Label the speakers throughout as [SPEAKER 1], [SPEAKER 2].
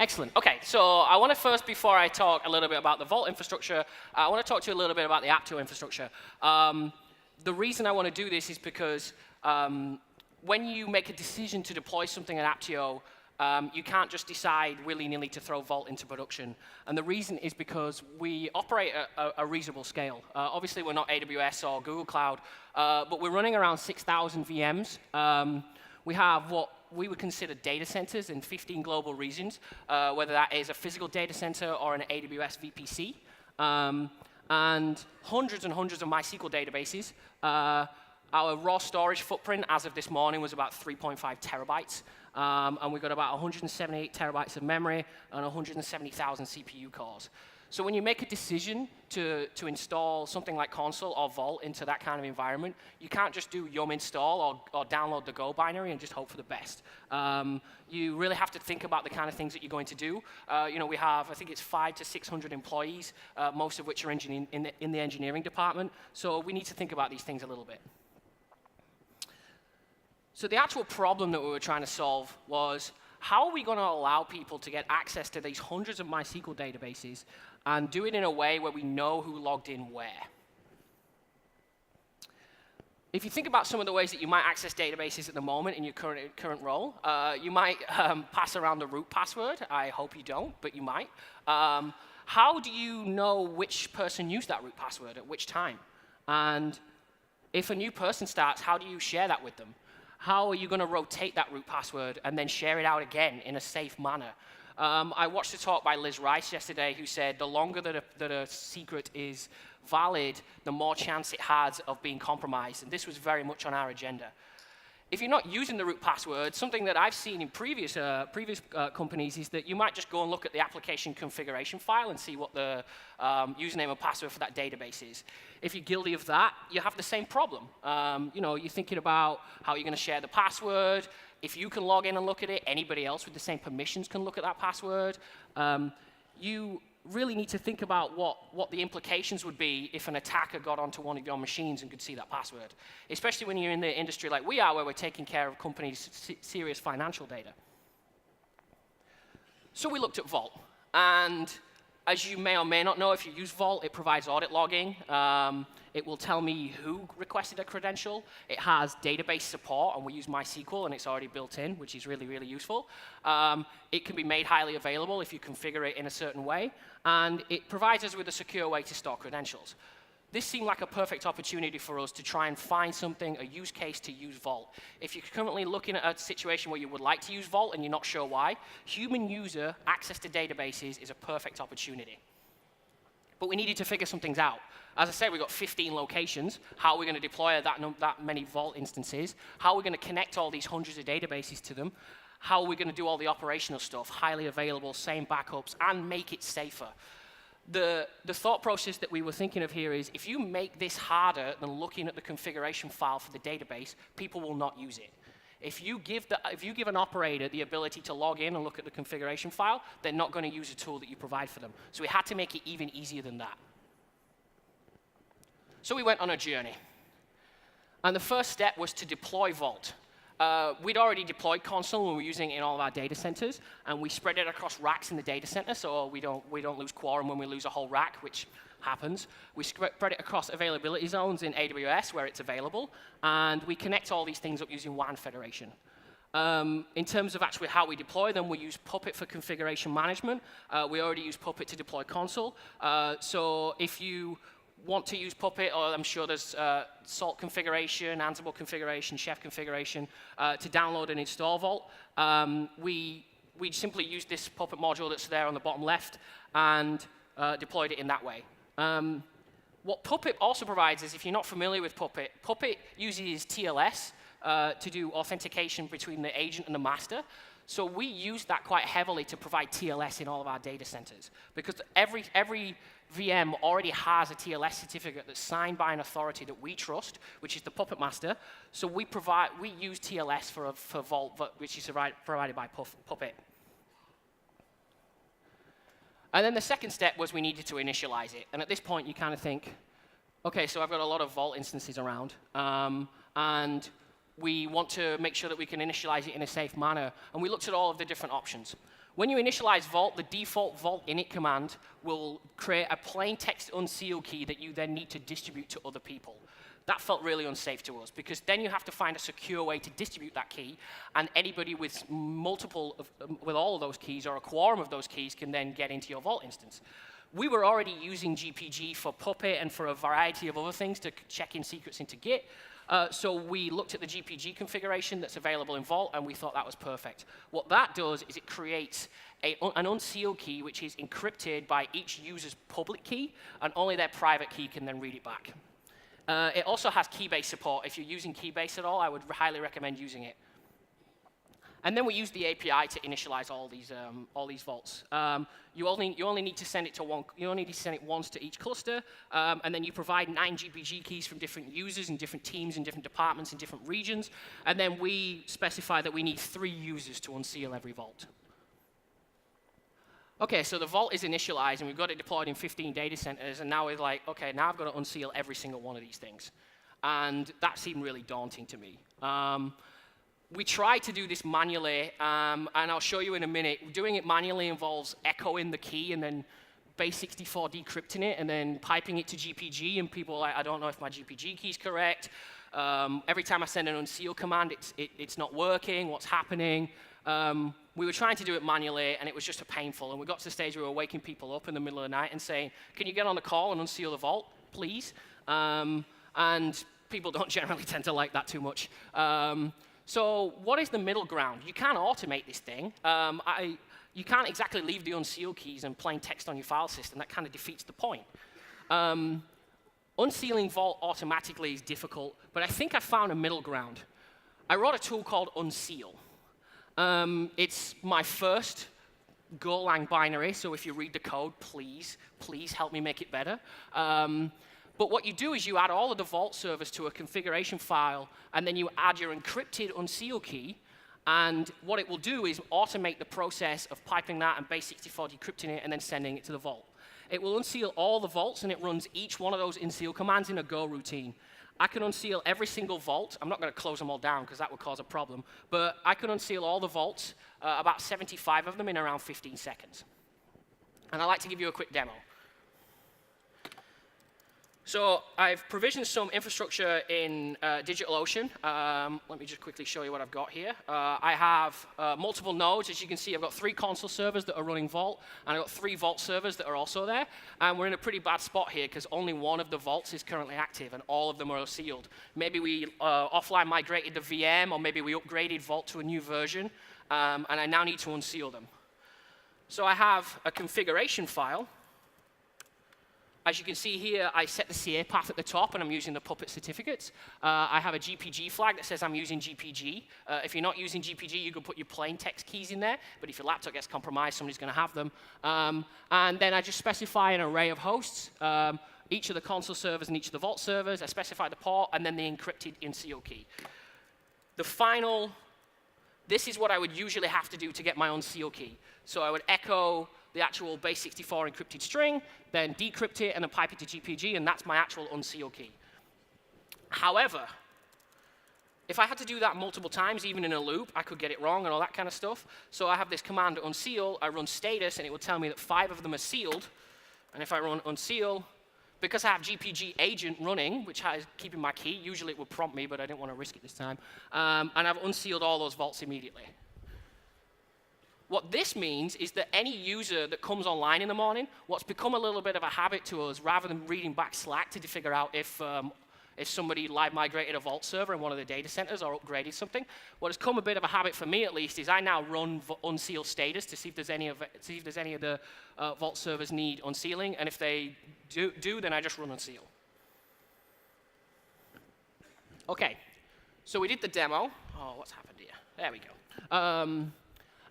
[SPEAKER 1] Excellent. OK, so I want to first, before I talk a little bit about the Vault infrastructure, I want to talk to you a little bit about the Apptio infrastructure. The reason I want to do this is because when you make a decision to deploy something in Apptio, you can't just decide willy-nilly to throw Vault into production. And the reason is because we operate at a reasonable scale. Obviously, we're not AWS or Google Cloud, but we're running around 6,000 VMs. We have what we would consider data centers in 15 global regions, whether that is a physical data center or an AWS VPC, and hundreds of MySQL databases. Our raw storage footprint as of this morning was about 3.5 terabytes, and we've got about 178 terabytes of memory and 170,000 CPU cores. So when you make a decision to install something like Console or Vault into that kind of environment, you can't just do yum install or download the Go binary and just hope for the best. You really have to think about the kind of things that you're going to do. We have, I think it's 500 to 600 employees, most of which are in the engineering department. So we need to think about these things a little bit. So the actual problem that we were trying to solve was, how are we going to allow people to get access to these hundreds of MySQL databases and do it in a way where we know who logged in where? If you think about some of the ways that you might access databases at the moment in your current role, you might pass around the root password. I hope you don't, but you might. How do you know which person used that root password at which time? And if a new person starts, how do you share that with them? How are you going to rotate that root password and then share it out again in a safe manner? I watched a talk by Liz Rice yesterday who said the longer that a secret is valid, the more chance it has of being compromised. And this was very much on our agenda. If you're not using the root password, something that I've seen in previous companies is that you might just go and look at the application configuration file and see what the username and password for that database is. If you're guilty of that, you have the same problem. You're thinking about how you're going to share the password. If you can log in and look at it, anybody else with the same permissions can look at that password. You really need to think about what the implications would be if an attacker got onto one of your machines and could see that password, especially when you're in the industry like we are, where we're taking care of companies' serious financial data. So we looked at Vault. And as you may or may not know, if you use Vault, it provides audit logging. It will tell me who requested a credential. It has database support, and we use MySQL, and it's already built in, which is really, really useful. It can be made highly available if you configure it in a certain way. And it provides us with a secure way to store credentials. This seemed like a perfect opportunity for us to try and find something, a use case to use Vault. If you're currently looking at a situation where you would like to use Vault and you're not sure why, human user access to databases is a perfect opportunity. But we needed to figure some things out. As I said, we've got 15 locations. How are we going to deploy that many Vault instances? How are we going to connect all these hundreds of databases to them? How are we going to do all the operational stuff, highly available, same backups, and make it safer? The thought process that we were thinking of here is, if you make this harder than looking at the configuration file for the database, people will not use it. If you give an operator the ability to log in and look at the configuration file, they're not going to use a tool that you provide for them. So we had to make it even easier than that. So we went on a journey. And the first step was to deploy Vault. We'd already deployed Console, and we were using it in all of our data centers, and we spread it across racks in the data center, so we don't lose quorum when we lose a whole rack, which happens. We spread it across availability zones in AWS where it's available, and we connect all these things up using WAN Federation. In terms of actually how we deploy them, we use Puppet for configuration management. We already use Puppet to deploy Console. So if you want to use Puppet, or I'm sure there's Salt configuration, Ansible configuration, Chef configuration, to download and install Vault, we simply use this Puppet module that's there on the bottom left and deployed it in that way. What Puppet also provides is, if you're not familiar with Puppet, Puppet uses TLS to do authentication between the agent and the master. So we use that quite heavily to provide TLS in all of our data centers, because every VM already has a TLS certificate that's signed by an authority that we trust, which is the Puppet master. So we use TLS for Vault, which is provided by Puppet. And then the second step was we needed to initialize it. And at this point, you kind of think, OK, so I've got a lot of Vault instances around, and we want to make sure that we can initialize it in a safe manner. And we looked at all of the different options. When you initialize vault, the default vault init command will create a plain text unseal key that you then need to distribute to other people. That felt really unsafe to us, because then you have to find a secure way to distribute that key, and anybody with with all of those keys or a quorum of those keys can then get into your vault instance. We were already using GPG for Puppet and for a variety of other things to check in secrets into Git. So we looked at the GPG configuration that's available in Vault, and we thought that was perfect. What that does is it creates an unsealed key, which is encrypted by each user's public key, and only their private key can then read it back. It also has Keybase support. If you're using Keybase at all, I would highly recommend using it. And then we use the API to initialize all these vaults. You only need to send it to one. You only need to send it once to each cluster, and then you provide 9 GPG keys from different users and different teams and different departments in different regions. And then we specify that we need 3 users to unseal every vault. Okay, so the vault is initialized, and we've got it deployed in 15 data centers, and now we're like, okay, now I've got to unseal every single one of these things. And that seemed really daunting to me. We tried to do this manually, and I'll show you in a minute. Doing it manually involves echoing the key and then base64 decrypting it and then piping it to GPG, and people are like, I don't know if my GPG key is correct. Every time I send an unseal command, it's not working. What's happening? We were trying to do it manually, and it was just painful. And we got to the stage where we were waking people up in the middle of the night and saying, can you get on the call and unseal the vault, please? And people don't generally tend to like that too much. So what is the middle ground? You can't automate this thing. You can't exactly leave the unseal keys and plain text on your file system. That kind of defeats the point. Unsealing Vault automatically is difficult, but I think I found a middle ground. I wrote a tool called Unseal. It's my first Golang binary, so if you read the code, please help me make it better. But what you do is you add all of the Vault servers to a configuration file, and then you add your encrypted unseal key. And what it will do is automate the process of piping that and base64 decrypting it and then sending it to the Vault. It will unseal all the vaults, and it runs each one of those unseal commands in a Go routine. I can unseal every single vault. I'm not going to close them all down because that would cause a problem. But I can unseal all the vaults, about 75 of them, in around 15 seconds. And I'd like to give you a quick demo. So I've provisioned some infrastructure in DigitalOcean. Let me just quickly show you what I've got here. I have multiple nodes. As you can see, I've got 3 console servers that are running Vault, and I've got 3 Vault servers that are also there. And we're in a pretty bad spot here because only one of the vaults is currently active, and all of them are sealed. Maybe we offline migrated the VM, or maybe we upgraded Vault to a new version, and I now need to unseal them. So I have a configuration file. As you can see here, I set the CA path at the top, and I'm using the Puppet certificates. I have a GPG flag that says I'm using GPG. If you're not using GPG, you can put your plain text keys in there, but if your laptop gets compromised, somebody's going to have them. And then I just specify an array of hosts, each of the console servers and each of the Vault servers. I specify the port, and then the encrypted unseal key. This is what I would usually have to do to get my unseal key. So I would echo the actual base64 encrypted string, then decrypt it, and then pipe it to GPG, and that's my actual unseal key. However, if I had to do that multiple times, even in a loop, I could get it wrong and all that kind of stuff. So I have this command unseal. I run status, and it will tell me that 5 of them are sealed. And if I run unseal, because I have GPG agent running, which is keeping my key, usually it would prompt me, but I didn't want to risk it this time, and I've unsealed all those vaults immediately. What this means is that any user that comes online in the morning, what's become a little bit of a habit to us, rather than reading back Slack to figure out if somebody live migrated a Vault server in one of the data centers or upgraded something, what has become a bit of a habit for me at least is I now run unseal status to see if there's any of the Vault servers need unsealing, and if they do, then I just run unseal. Okay, so we did the demo. Oh, what's happened here? There we go.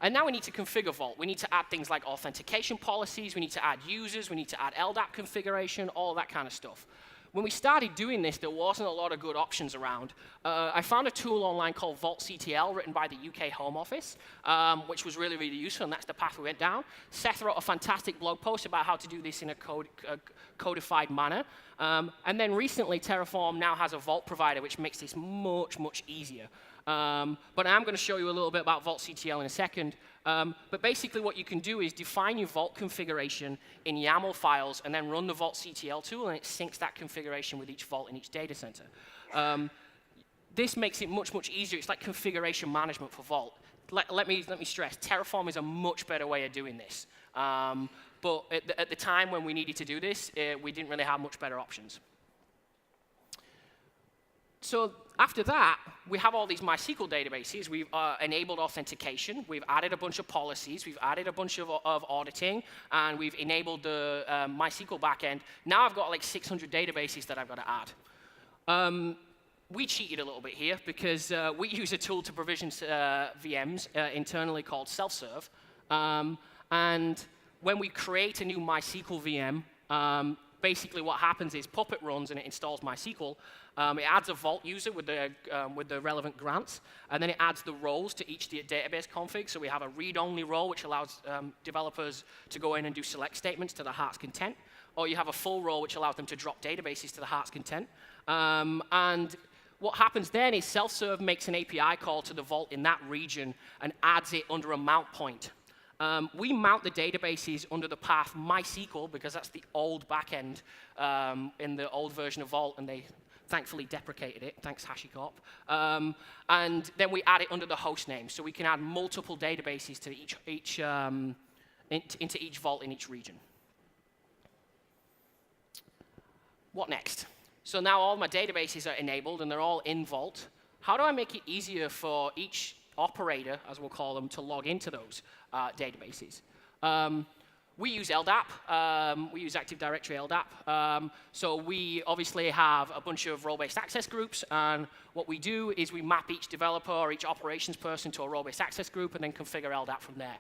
[SPEAKER 1] And now we need to configure Vault. We need to add things like authentication policies. We need to add users. We need to add LDAP configuration, all that kind of stuff. When we started doing this, there wasn't a lot of good options around. I found a tool online called vaultctl, written by the UK Home Office, which was really, really useful, and that's the path we went down. Seth wrote a fantastic blog post about how to do this in a codified manner. And then recently, Terraform now has a Vault provider, which makes this much, much easier. But I'm going to show you a little bit about vaultctl in a second. But basically what you can do is define your vault configuration in YAML files and then run the vaultctl tool, and it syncs that configuration with each vault in each data center. This makes it much, much easier. It's like configuration management for Vault. Let me stress, Terraform is a much better way of doing this. But at the time when we needed to do this, we didn't really have much better options. So after that, we have all these MySQL databases. We've enabled authentication. We've added a bunch of policies. We've added a bunch of auditing. And we've enabled the MySQL backend. Now I've got like 600 databases that I've got to add. We cheated a little bit here because we use a tool to provision VMs internally called self-serve. And when we create a new MySQL VM, basically what happens is Puppet runs and it installs MySQL. It adds a Vault user with the relevant grants, and then it adds the roles to each database config. So we have a read-only role, which allows developers to go in and do select statements to the heart's content, or you have a full role, which allows them to drop databases to the heart's content. And what happens then is self-serve makes an API call to the Vault in that region and adds it under a mount point. We mount the databases under the path MySQL because that's the old backend in the old version of Vault, and they thankfully deprecated it. Thanks, HashiCorp. And then we add it under the host name, so we can add multiple databases to into each Vault in each region. What next? So now all my databases are enabled, and they're all in Vault. How do I make it easier for each operator, as we'll call them, to log into those databases? We use LDAP. We use Active Directory LDAP. So we obviously have a bunch of role-based access groups, and what we do is we map each developer or each operations person to a role-based access group and then configure LDAP from there.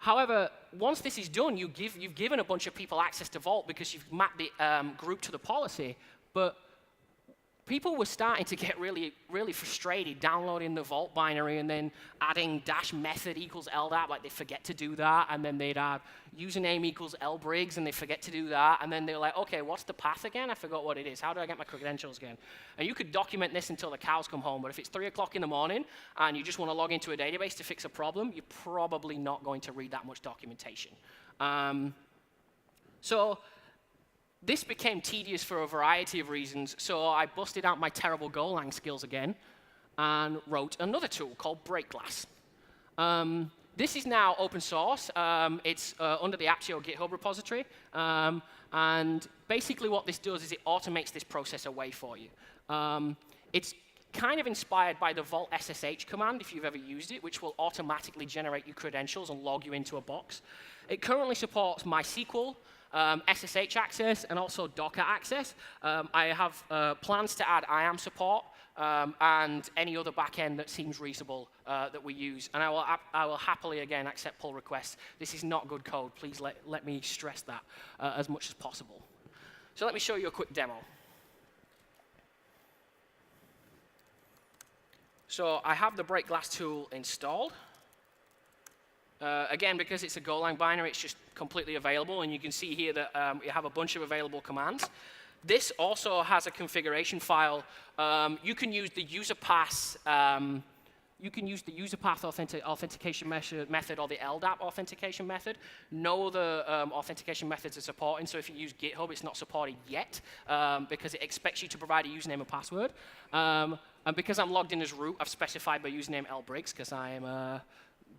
[SPEAKER 1] However, once this is done, you've given a bunch of people access to Vault because you've mapped the group to the policy, but people were starting to get really, really frustrated downloading the Vault binary and then adding -method equals LDAP, like they forget to do that, and then they'd add username equals Briggs, and they forget to do that, and then they're like, okay, what's the path again? I forgot what it is. How do I get my credentials again? And you could document this until the cows come home, but if it's 3 o'clock in the morning and you just want to log into a database to fix a problem, you're probably not going to read that much documentation. So this became tedious for a variety of reasons, so I busted out my terrible Golang skills again and wrote another tool called breakglass. This is now open source. It's under the Apptio GitHub repository. And basically what this does is it automates this process away for you. It's kind of inspired by the Vault SSH command, if you've ever used it, which will automatically generate your credentials and log you into a box. It currently supports MySQL, SSH access, and also Docker access. I have plans to add IAM support and any other backend that seems reasonable that we use. And I will happily, again, accept pull requests. This is not good code. Please let me stress that as much as possible. So let me show you a quick demo. So I have the breakglass tool installed. Again, because it's a Golang binary, it's just completely available, and you can see here that you have a bunch of available commands. This also has a configuration file. You can use the user pass. You can use the user path authentication method or the LDAP authentication method. No other authentication methods are supported. So if you use GitHub, it's not supported yet because it expects you to provide a username and password. And because I'm logged in as root, I've specified my username Briggs because I am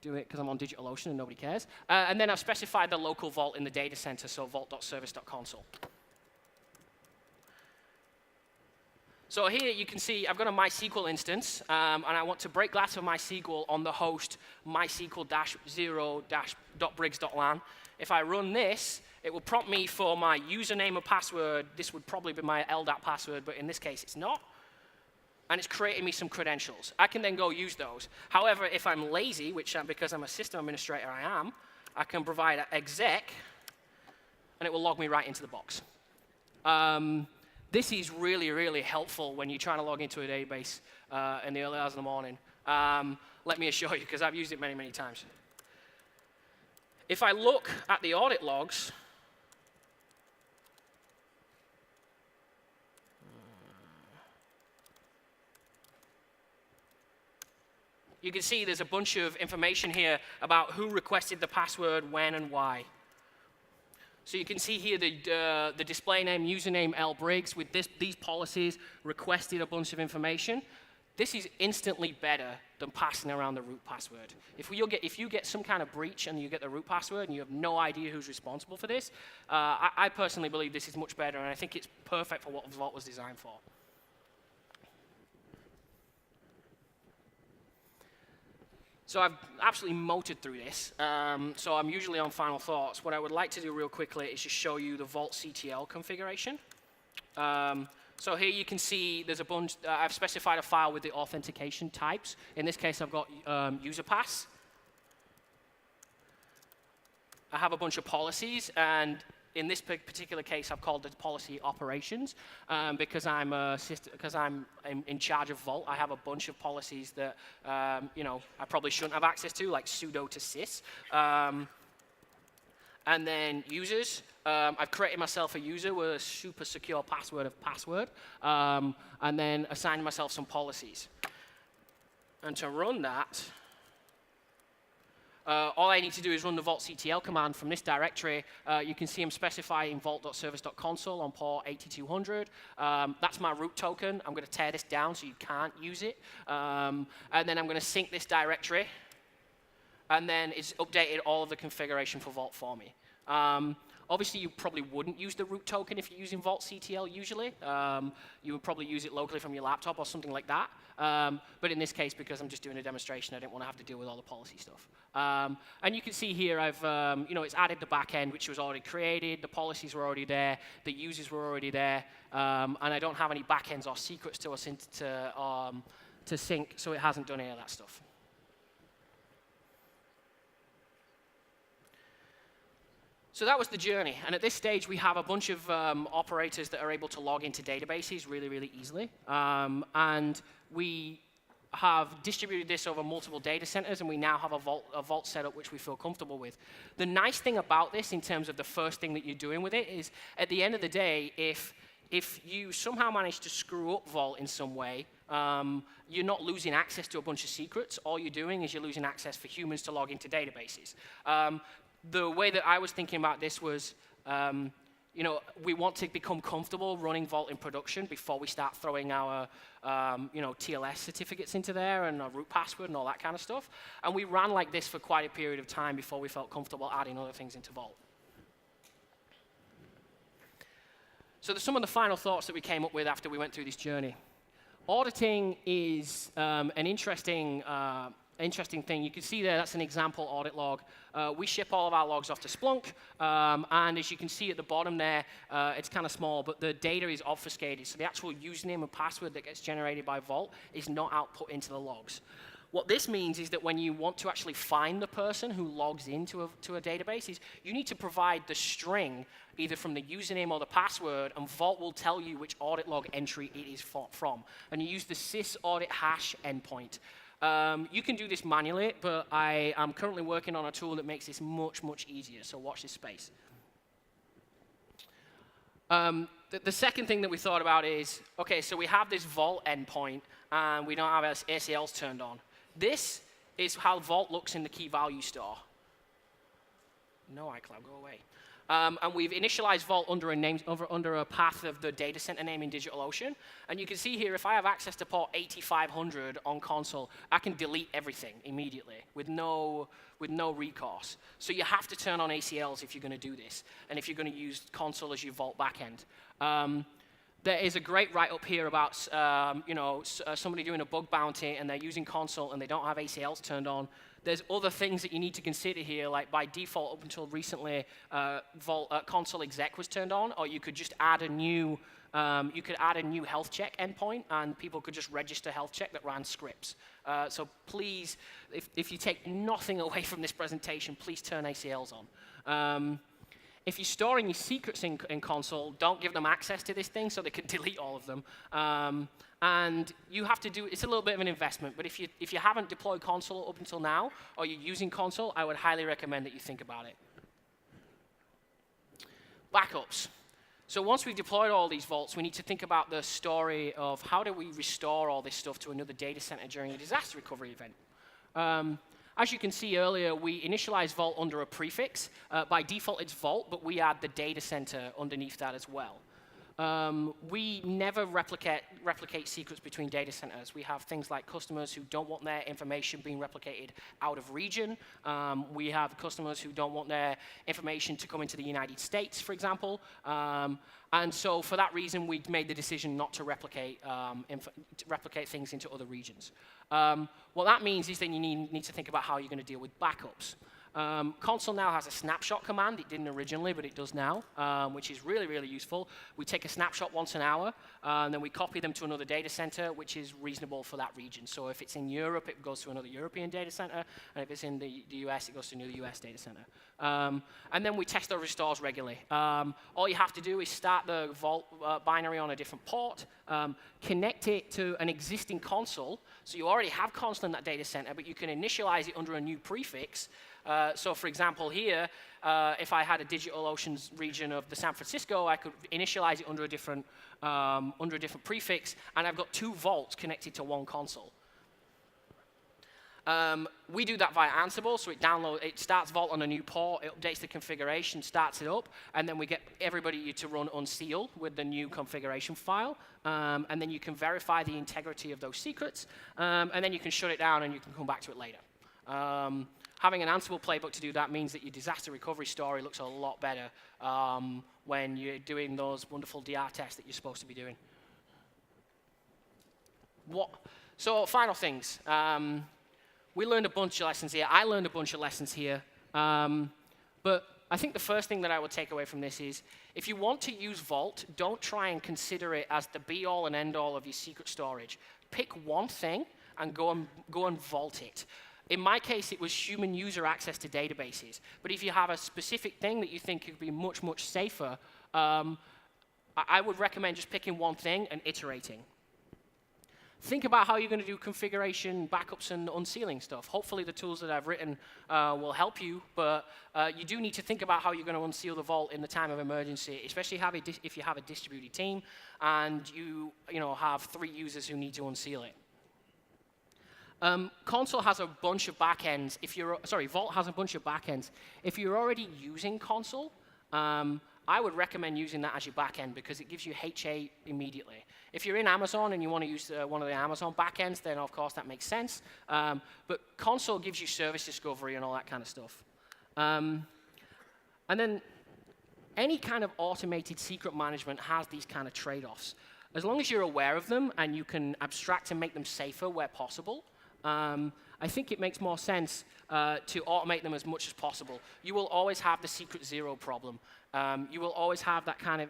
[SPEAKER 1] doing it because I'm on DigitalOcean and nobody cares. And then I've specified the local vault in the data center, so vault.service.console. So here you can see I've got a MySQL instance, and I want to break glass of MySQL on the host mysql-0-.briggs.lan. If I run this, it will prompt me for my username and password. This would probably be my LDAP password, but in this case it's not. And it's creating me some credentials. I can then go use those. However, if I'm lazy, which because I'm a system administrator I am, I can provide an exec, and it will log me right into the box. This is really, really helpful when you're trying to log into a database in the early hours of the morning. Let me assure you, because I've used it many, many times. If I look at the audit logs, you can see there's a bunch of information here about who requested the password, when, and why. So you can see here the display name, username L Briggs with these policies requested a bunch of information. This is instantly better than passing around the root password. If you get some kind of breach and you get the root password and you have no idea who's responsible for this, I personally believe this is much better, and I think it's perfect for what Vault was designed for. So I've absolutely motored through this, so I'm usually on final thoughts. What I would like to do real quickly is just show you the Vault CTL configuration. So here you can see there's a bunch, I've specified a file with the authentication types. In this case, I've got user pass. I have a bunch of policies, and in this particular case, I've called the policy operations because I'm in charge of Vault. I have a bunch of policies that I probably shouldn't have access to, like sudo to sys. And then users. I've created myself a user with a super secure password of password, and then assigned myself some policies. And to run that, all I need to do is run the vaultctl command from this directory. You can see I'm specifying vault.service.console on port 8200. That's my root token. I'm going to tear this down so you can't use it. And then I'm going to sync this directory. And then it's updated all of the configuration for Vault for me. Obviously, you probably wouldn't use the root token if you're using vaultctl usually. You would probably use it locally from your laptop or something like that. But in this case, because I'm just doing a demonstration, I didn't want to have to deal with all the policy stuff. And you can see here, I've it's added the backend, which was already created. The policies were already there. The users were already there. And I don't have any backends or secrets to sync, so it hasn't done any of that stuff. So that was the journey, and at this stage we have a bunch of operators that are able to log into databases really, really easily, and we have distributed this over multiple data centers, and we now have a vault setup which we feel comfortable with. The nice thing about this, in terms of the first thing that you're doing with it, is at the end of the day, if you somehow manage to screw up Vault in some way, you're not losing access to a bunch of secrets. All you're doing is you're losing access for humans to log into databases. The way that I was thinking about this was, we want to become comfortable running Vault in production before we start throwing our, TLS certificates into there and our root password and all that kind of stuff. And we ran like this for quite a period of time before we felt comfortable adding other things into Vault. So some of the final thoughts that we came up with after we went through this journey. Auditing is an interesting thing. You can see there, that's an example audit log. We ship all of our logs off to Splunk, and as you can see at the bottom there, it's kind of small, but the data is obfuscated, so the actual username and password that gets generated by Vault is not output into the logs. What this means is that when you want to actually find the person who logs into a database, you need to provide the string either from the username or the password, and Vault will tell you which audit log entry it is from. And you use the sys audit hash endpoint. You can do this manually, but I am currently working on a tool that makes this much, much easier, so watch this space. The second thing that we thought about is, okay, so we have this Vault endpoint, and we don't have our ACLs turned on. This is how Vault looks in the key value store. No, iCloud, go away. And we've initialized Vault under a path of the data center name in DigitalOcean. And you can see here, if I have access to port 8500 on console, I can delete everything immediately with no recourse. So you have to turn on ACLs if you're going to do this, and if you're going to use console as your Vault backend. There is a great write-up here about somebody doing a bug bounty, and they're using console, and they don't have ACLs turned on. There's other things that you need to consider here, like by default, up until recently, console exec was turned on, or you could just add a new health check endpoint, and people could just register health check that ran scripts. So please, if you take nothing away from this presentation, please turn ACLs on. If you're storing your secrets in console, don't give them access to this thing so they can delete all of them. And you have to it's a little bit of an investment, but if you haven't deployed console up until now, or you're using console, I would highly recommend that you think about it. Backups. So once we've deployed all these vaults, we need to think about the story of how do we restore all this stuff to another data center during a disaster recovery event. As you can see earlier, we initialize Vault under a prefix. By default, it's Vault, but we add the data center underneath that as well. We never replicate secrets between data centers. We have things like customers who don't want their information being replicated out of region. We have customers who don't want their information to come into the United States, for example. And so for that reason, we made the decision not to replicate things into other regions. What that means is then you need to think about how you're going to deal with backups. Console now has a snapshot command. It didn't originally, but it does now, which is really, really useful. We take a snapshot once an hour, and then we copy them to another data center, which is reasonable for that region. So if it's in Europe, it goes to another European data center, and if it's in the US, it goes to another US data center. And then we test those restores regularly. All you have to do is start the Vault binary on a different port, connect it to an existing console. So you already have console in that data center, but you can initialize it under a new prefix. So for example here, if I had a DigitalOcean region of the San Francisco, I could initialize it under a different prefix, and I've got 2 vaults connected to one console. We do that via Ansible, so it starts Vault on a new port, it updates the configuration, starts it up, and then we get everybody to run unseal with the new configuration file, and then you can verify the integrity of those secrets, and then you can shut it down and you can come back to it later. Having an Ansible playbook to do that means that your disaster recovery story looks a lot better when you're doing those wonderful DR tests that you're supposed to be doing. So final things. We learned a bunch of lessons here. I learned a bunch of lessons here. But I think the first thing that I would take away from this is, if you want to use Vault, don't try and consider it as the be-all and end-all of your secret storage. Pick one thing and go and vault it. In my case, it was human user access to databases. But if you have a specific thing that you think could be much, much safer, I would recommend just picking one thing and iterating. Think about how you're going to do configuration, backups, and unsealing stuff. Hopefully the tools that I've written will help you, but you do need to think about how you're going to unseal the vault in the time of emergency, especially if you have a distributed team and you have 3 users who need to unseal it. Console has a bunch of backends. Vault has a bunch of backends. If you're already using Console, I would recommend using that as your backend because it gives you HA immediately. If you're in Amazon and you want to use one of the Amazon backends, then of course that makes sense. But Console gives you service discovery and all that kind of stuff. And then any kind of automated secret management has these kind of trade-offs. As long as you're aware of them and you can abstract and make them safer where possible, I think it makes more sense to automate them as much as possible. You will always have the secret zero problem. You will always have that kind of,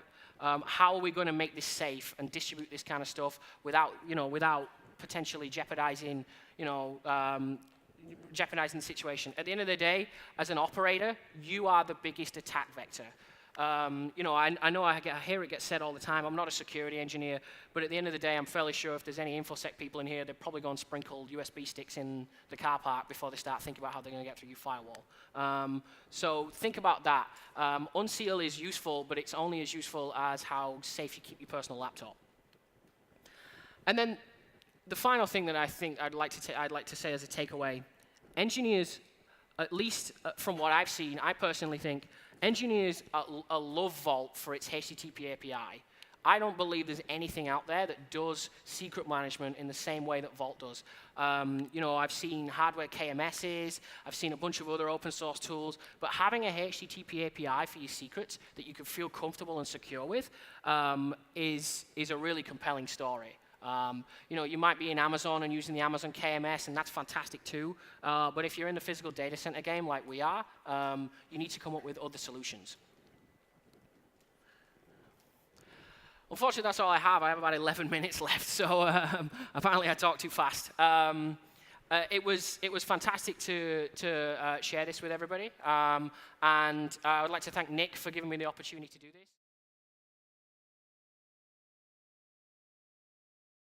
[SPEAKER 1] how are we going to make this safe and distribute this kind of stuff without potentially jeopardizing, jeopardizing the situation. At the end of the day, as an operator, you are the biggest attack vector. I know I hear it get said all the time, I'm not a security engineer, but at the end of the day, I'm fairly sure if there's any InfoSec people in here, they're probably going to sprinkle USB sticks in the car park before they start thinking about how they're going to get through your firewall. So think about that. Unseal is useful, but it's only as useful as how safe you keep your personal laptop. And then the final thing that I think I'd like to say as a takeaway, engineers, at least from what I've seen, I personally think engineers love Vault for its HTTP API. I don't believe there's anything out there that does secret management in the same way that Vault does. I've seen hardware KMSs, I've seen a bunch of other open source tools, but having a HTTP API for your secrets that you can feel comfortable and secure with is a really compelling story. You might be in Amazon and using the Amazon KMS, and that's fantastic too. But if you're in the physical data center game like we are, you need to come up with other solutions. Unfortunately, that's all I have. I have about 11 minutes left, so apparently I talked too fast. It was fantastic to share this with everybody, and I would like to thank Nick for giving me the opportunity to do this.